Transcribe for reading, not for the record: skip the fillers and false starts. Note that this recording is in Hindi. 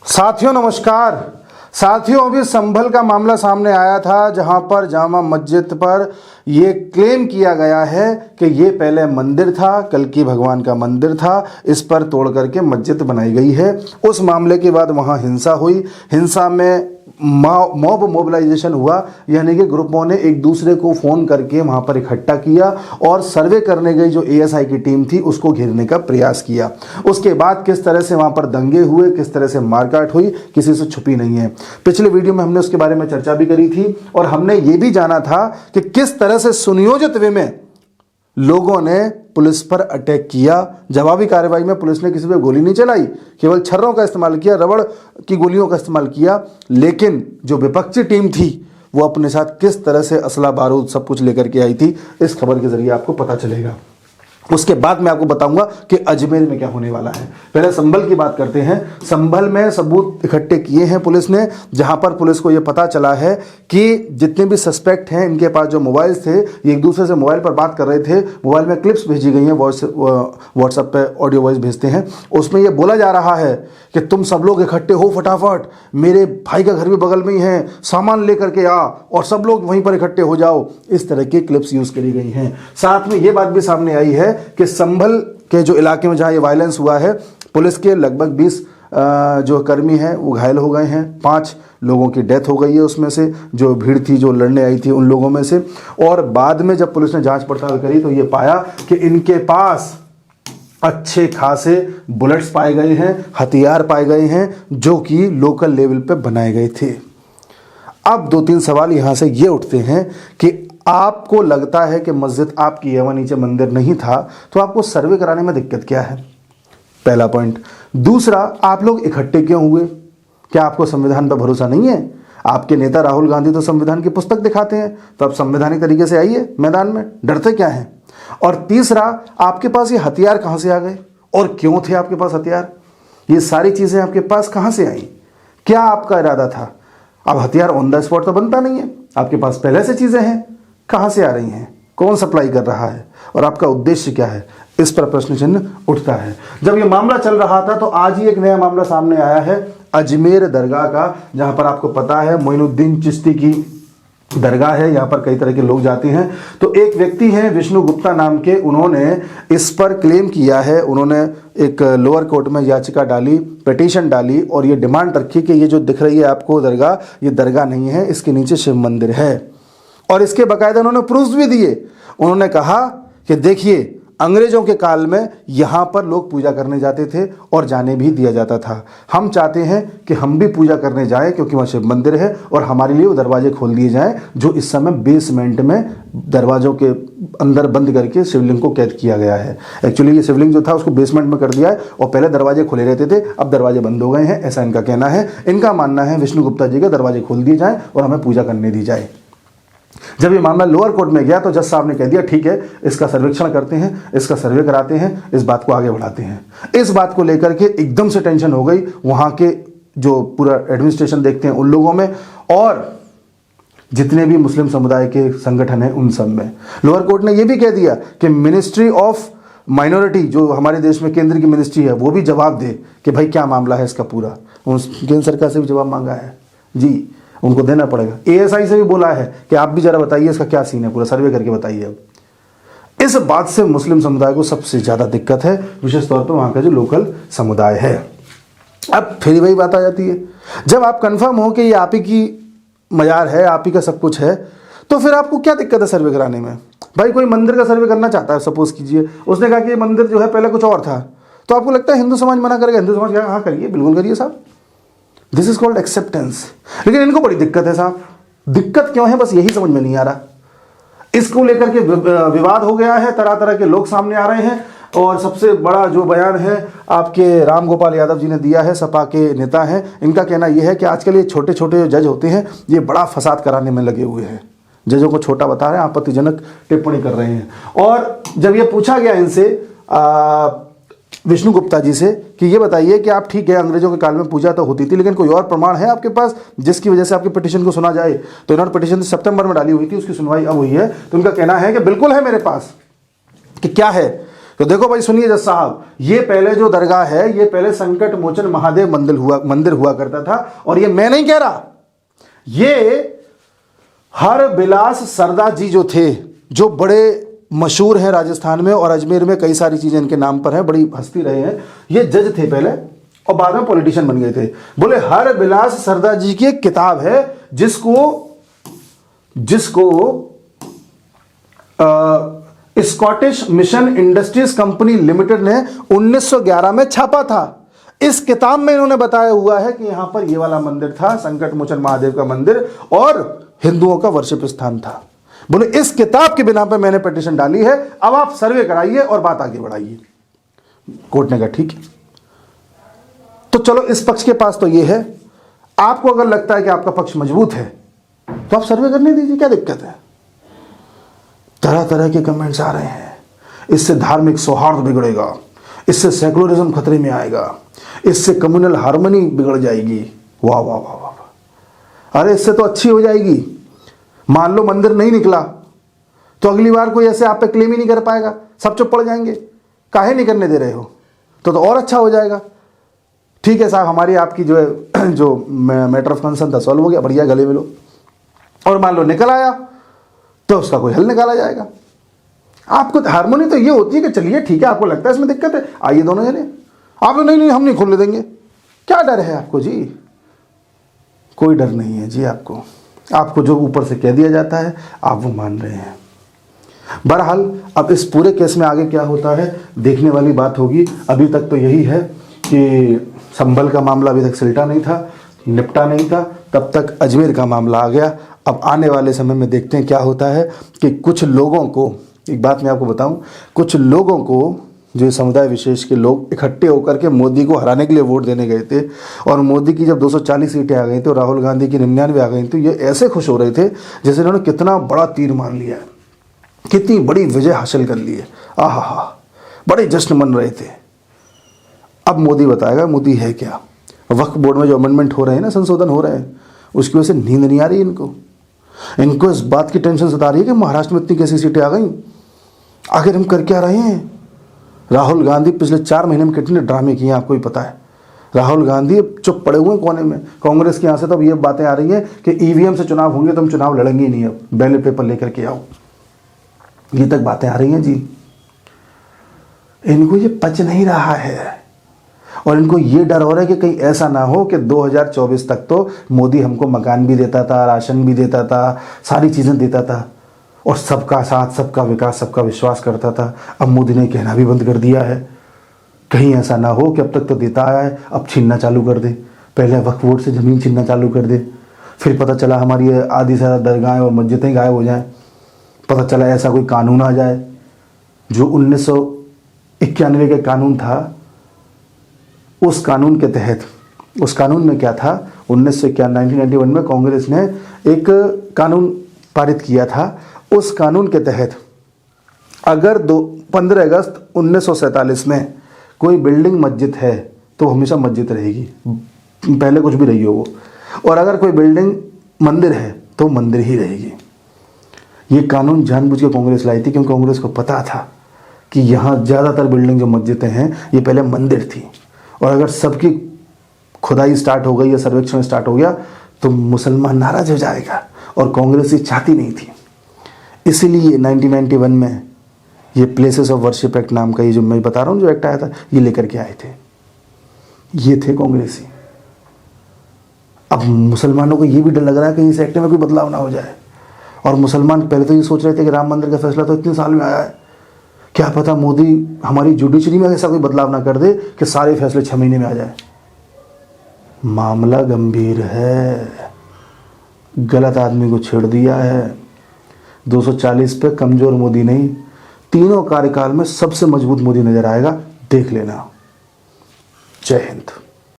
साथियों नमस्कार। साथियों अभी संभल का मामला सामने आया था जहां पर जामा मस्जिद पर ये क्लेम किया गया है कि ये पहले मंदिर था, कल्कि भगवान का मंदिर था, इस पर तोड़ करके मस्जिद बनाई गई है। उस मामले के बाद वहां हिंसा हुई। हिंसा में मॉब मोबिलाइजेशन हुआ, यानी कि ग्रुपों ने एक दूसरे को फ़ोन करके वहाँ पर इकट्ठा किया और सर्वे करने गई जो एएसआई की टीम थी उसको घेरने का प्रयास किया। उसके बाद किस तरह से वहाँ पर दंगे हुए, किस तरह से मारकाट हुई, किसी से छुपी नहीं है। पिछले वीडियो में हमने उसके बारे में चर्चा भी करी थी और हमने ये भी जाना था कि किस तरह से सुनियोजित वे में लोगों ने पुलिस पर अटैक किया। जवाबी कार्रवाई में पुलिस ने किसी पे गोली नहीं चलाई, केवल छर्रों का इस्तेमाल किया, रबड़ की गोलियों का इस्तेमाल किया। लेकिन जो विपक्षी टीम थी वो अपने साथ किस तरह से असला बारूद सब कुछ लेकर के आई थी, इस खबर के जरिए आपको पता चलेगा। उसके बाद मैं आपको बताऊंगा कि अजमेर में क्या होने वाला है। पहले संभल की बात करते हैं। संभल में सबूत इकट्ठे किए हैं पुलिस ने, जहां पर पुलिस को यह पता चला है कि जितने भी सस्पेक्ट हैं इनके पास जो मोबाइल थे, ये एक दूसरे से मोबाइल पर बात कर रहे थे। मोबाइल में क्लिप्स भेजी गई हैं, व्हाट्सएप पे ऑडियो वॉइस भेजते हैं, उसमें यह बोला जा रहा है कि तुम सब लोग इकट्ठे हो फटाफट, मेरे भाई का घर भी बगल में ही है, सामान लेकर के आ और सब लोग वहीं पर इकट्ठे हो जाओ। इस तरह की क्लिप्स यूज करी गई हैं। साथ में यह बात भी सामने आई है कि संभल के जो इलाके में जहां ये वायलेंस हुआ है, पुलिस के लगभग 20 जो कर्मी हैं वो घायल हो गए हैं। 5 लोगों की डेथ हो गई है, उसमें से जो भीड़ थी जो लड़ने आई थी उन लोगों में से। और बाद में जब पुलिस ने जांच पड़ताल करी तो ये पाया कि इनके पास अच्छे खासे बुलेट्स पाए गए हैं, हथियार पाए गए हैं जो कि लोकल लेवल पे बनाए गए थे। अब 2-3 सवाल यहां से ये उठते हैं कि आपको लगता है कि मस्जिद आपकी है, वहां नीचे मंदिर नहीं था, तो आपको सर्वे कराने में दिक्कत क्या है? पहला पॉइंट। दूसरा, आप लोग इकट्ठे क्यों हुए? क्या आपको संविधान पर भरोसा नहीं है? आपके नेता राहुल गांधी तो संविधान की पुस्तक दिखाते हैं, तो आप संवैधानिक तरीके से आइए मैदान में, डरते क्या हैं? और तीसरा, आपके पास ये हथियार कहां से आ गए और क्यों थे आपके पास हथियार? ये सारी चीजें आपके पास कहां से आई? क्या आपका इरादा था? अब हथियार ऑन द स्पॉट तो बनता नहीं है, आपके पास पहले से चीजें हैं, कहां से आ रही हैं? कौन सप्लाई कर रहा है और आपका उद्देश्य क्या है? इस पर प्रश्न चिन्ह उठता है। जब ये मामला चल रहा था तो आज ही एक नया मामला सामने आया है अजमेर दरगाह का, जहां पर आपको पता है मोइनुद्दीन चिश्ती की दरगाह है। यहाँ पर कई तरह के लोग जाते हैं। तो एक व्यक्ति हैं विष्णु गुप्ता नाम के, उन्होंने इस पर क्लेम किया है। उन्होंने एक लोअर कोर्ट में याचिका डाली, पिटीशन डाली और ये डिमांड रखी कि ये जो दिख रही है आपको दरगाह, ये दरगाह नहीं है, इसके नीचे शिव मंदिर है। और इसके बाकायदा उन्होंने प्रूफ भी दिए। उन्होंने कहा कि देखिए, अंग्रेजों के काल में यहाँ पर लोग पूजा करने जाते थे और जाने भी दिया जाता था। हम चाहते हैं कि हम भी पूजा करने जाएं क्योंकि वहाँ शिव मंदिर है और हमारे लिए वो दरवाजे खोल दिए जाएं जो इस समय बेसमेंट में दरवाजों के अंदर बंद करके शिवलिंग को कैद किया गया है। एक्चुअली ये शिवलिंग जो था उसको बेसमेंट में कर दिया है और पहले दरवाजे खुले रहते थे, अब दरवाजे बंद हो गए हैं, ऐसा इनका कहना है। इनका मानना है विष्णु गुप्ता जी के दरवाजे खोल दिए जाएँ और हमें पूजा करने दी जाए। जब ये मामला लोअर कोर्ट में गया तो जज साहब ने कह दिया ठीक है, इसका सर्वेक्षण करते हैं, इसका सर्वे कराते हैं, इस बात को आगे बढ़ाते हैं। इस बात को लेकर के एकदम से टेंशन हो गई वहां के जो पूरा एडमिनिस्ट्रेशन देखते हैं उन लोगों में और जितने भी मुस्लिम समुदाय के संगठन हैं उन सब में। लोअर कोर्ट ने यह भी कह दिया कि मिनिस्ट्री ऑफ माइनॉरिटी जो हमारे देश में केंद्र की मिनिस्ट्री है वो भी जवाब दे कि भाई क्या मामला है इसका पूरा। केंद्र सरकार से भी जवाब मांगा है जी, उनको देना पड़ेगा। एएसआई से भी बोला है कि आप भी जरा बताइए इसका क्या सीन है, पूरा सर्वे करके बताइए। अब इस बात से मुस्लिम समुदाय को सबसे ज्यादा दिक्कत है, विशेष तौर पर वहां का जो लोकल समुदाय है। अब फिर वही बात आ जाती है, जब आप कंफर्म हो कि ये आप ही की मजार है, आप ही का सब कुछ है, तो फिर आपको क्या दिक्कत है सर्वे कराने में? भाई कोई मंदिर का सर्वे करना चाहता है, सपोज कीजिए उसने कहा कि ये मंदिर जो है पहले कुछ और था, तो आपको लगता है हिंदू समाज मना करेगा? हिंदू समाज हाँ करिए, बिल्कुल करिए साहब, दिस इज कॉल्ड एक्सेप्टेंस। लेकिन इनको बड़ी दिक्कत है साहब। दिक्कत क्यों है बस यही समझ में नहीं आ रहा। इसको लेकर के विवाद हो गया है, तरह तरह के लोग सामने आ रहे हैं और सबसे बड़ा जो बयान है आपके राम गोपाल यादव जी ने दिया है, सपा के नेता हैं। इनका कहना यह है कि आजकल ये छोटे छोटे जज होते हैं, ये बड़ा फसाद कराने में लगे हुए हैं, जजों को छोटा बता रहे हैं, आपत्तिजनक टिप्पणी कर रहे हैं। और जब ये पूछा गया इनसे विष्णु गुप्ता जी से कि ये बताइए कि आप ठीक है अंग्रेजों के काल में पूजा तो होती थी, लेकिन कोई और प्रमाण है आपके पास जिसकी वजह से आपकी पिटीशन को सुना जाए? तो इन्होंने पिटीशन सितंबर में डाली हुई थी, उसकी सुनवाई अब हुई है। तो उनका कहना है कि बिल्कुल है मेरे पास। कि क्या है तो देखो भाई सुनिए जज साहब, ये पहले जो दरगाह है ये पहले संकट मोचन महादेव मंदिर हुआ करता था। और ये मैं नहीं कह रहा, ये हर बिलास सरदार जी जो थे, जो बड़े मशहूर हैं राजस्थान में और अजमेर में, कई सारी चीजें इनके नाम पर हैं, बड़ी हस्ती रहे हैं। ये जज थे पहले और बाद में पॉलिटिशियन बन गए थे। बोले हर बिलास सरदार जी की एक किताब है जिसको Scottish mission industries company limited ने 1911 में छापा था। इस किताब में इन्होंने बताया हुआ है कि यहां पर ये वाला मंदिर था, संकट मोचन महादेव का मंदिर, और हिंदुओं का वर्शिप स्थान था। बोले इस किताब के बिना पे मैंने पिटीशन डाली है, अब आप सर्वे कराइए और बात आगे बढ़ाइए। कोर्ट ने कहा ठीक है। तो चलो इस पक्ष के पास तो ये है, आपको अगर लगता है कि आपका पक्ष मजबूत है तो आप सर्वे करने दीजिए, क्या दिक्कत है। तरह तरह के कमेंट्स आ रहे हैं, इससे धार्मिक सौहार्द बिगड़ेगा, इससे सेकुलरिज्म खतरे में आएगा, इससे कम्युनल हार्मनी बिगड़ जाएगी। वाह वाह वाह वाह, अरे इससे तो अच्छी हो जाएगी। मान लो मंदिर नहीं निकला तो अगली बार कोई ऐसे आप पे क्लेम ही नहीं कर पाएगा, सब चुप पड़ जाएंगे, काहे नहीं करने दे रहे हो, तो और अच्छा हो जाएगा। ठीक है साहब, हमारी आपकी जो है जो मैटर ऑफ कंसर्न था सॉल्व हो गया, बढ़िया, गले मिलो। और मान लो निकल आया तो उसका कोई हल निकाला जाएगा। आपको हार्मोनी तो ये होती है कि चलिए ठीक है, आपको लगता है इसमें दिक्कत है, आइए दोनों जने। आप तो नहीं हम नहीं खोलने देंगे, क्या डर है आपको जी? कोई डर नहीं है जी आपको जो ऊपर से कह दिया जाता है आप वो मान रहे हैं। बहरहाल अब इस पूरे केस में आगे क्या होता है देखने वाली बात होगी। अभी तक तो यही है कि संभल का मामला अभी तक सिलटा नहीं था, निपटा नहीं था, तब तक अजमेर का मामला आ गया। अब आने वाले समय में देखते हैं क्या होता है कि कुछ लोगों को, एक बात मैं आपको बताऊं, कुछ लोगों को, जो समुदाय विशेष के लोग इकट्ठे होकर के मोदी को हराने के लिए वोट देने गए थे, और मोदी की जब 240 सीटें आ गई थी और राहुल गांधी की 99 आ गई थी, ये ऐसे खुश हो रहे थे जैसे इन्होंने कितना बड़ा तीर मान लिया है, कितनी बड़ी विजय हासिल कर ली है, आहा, बड़े जश्न मन रहे थे। अब मोदी बताएगा मोदी है क्या। वक्फ बोर्ड में जो अमेंडमेंट हो रहे हैं ना, संशोधन हो रहे हैं, उसकी वजह से नींद नहीं आ रही इनको इस बात की टेंशन सता रही है कि महाराष्ट्र में इतनी कैसी सीटें आ गई, आखिर हम कर क्या रहे हैं। राहुल गांधी पिछले 4 महीने में कितने ड्रामे किए आपको ही पता है। राहुल गांधी अब चुप पड़े हुए कोने में। कांग्रेस के यहाँ से तो अब ये बातें आ रही हैं कि ईवीएम से चुनाव होंगे तो हम चुनाव लड़ेंगे ही नहीं, अब बैलेट पेपर लेकर के आओ, ये तक बातें आ रही हैं जी। इनको ये पच नहीं रहा है और इनको ये डर हो रहा है कि कहीं ऐसा ना हो कि 2024 तक तो मोदी हमको मकान भी देता था, राशन भी देता था, सारी चीज़ें देता था और सबका साथ, सबका विकास, सबका विश्वास करता था। अब मोदी ने कहना भी बंद कर दिया है। कहीं ऐसा ना हो कि अब तक तो देता आया है, अब छीनना चालू कर दे। पहले वक्फ बोर्ड से ज़मीन छीनना चालू कर दे, फिर पता चला हमारी आधी से ज़्यादा दरगाहें और मस्जिदें गायब हो जाएं। पता चला ऐसा कोई कानून आ जाए जो 1991 का कानून था, उस कानून के तहत, उस कानून में क्या था, 1991 में कांग्रेस ने एक कानून पारित किया था। उस कानून के तहत अगर 15 अगस्त 1947 में कोई बिल्डिंग मस्जिद है तो हमेशा मस्जिद रहेगी, पहले कुछ भी रही हो वो, और अगर कोई बिल्डिंग मंदिर है तो मंदिर ही रहेगी। ये कानून जानबूझ के कांग्रेस लाई थी क्योंकि कांग्रेस को पता था कि यहाँ ज़्यादातर बिल्डिंग जो मस्जिदें हैं ये पहले मंदिर थी, और अगर सबकी खुदाई स्टार्ट हो गई या सर्वेक्षण स्टार्ट हो गया तो मुसलमान नाराज हो जाएगा, और कांग्रेस ये चाहती नहीं थी। इसीलिए 1991 में ये प्लेसेस ऑफ वर्शिप एक्ट नाम का, ये जो मैं बता रहा हूँ जो एक्ट आया था, ये लेकर के आए थे। ये थे कांग्रेसी। अब मुसलमानों को ये भी डर लग रहा है कि इस एक्ट में कोई बदलाव ना हो जाए, और मुसलमान पहले तो ये सोच रहे थे कि राम मंदिर का फैसला तो इतने साल में आया है, क्या पता मोदी हमारी जुडिशरी में ऐसा कोई बदलाव ना कर दे कि सारे फैसले 6 महीने में आ जाए। मामला गंभीर है, गलत आदमी को छेड़ दिया है। 240 पे कमजोर मोदी नहीं, तीनों कार्यकाल में सबसे मजबूत मोदी नजर आएगा, देख लेना। जय हिंद।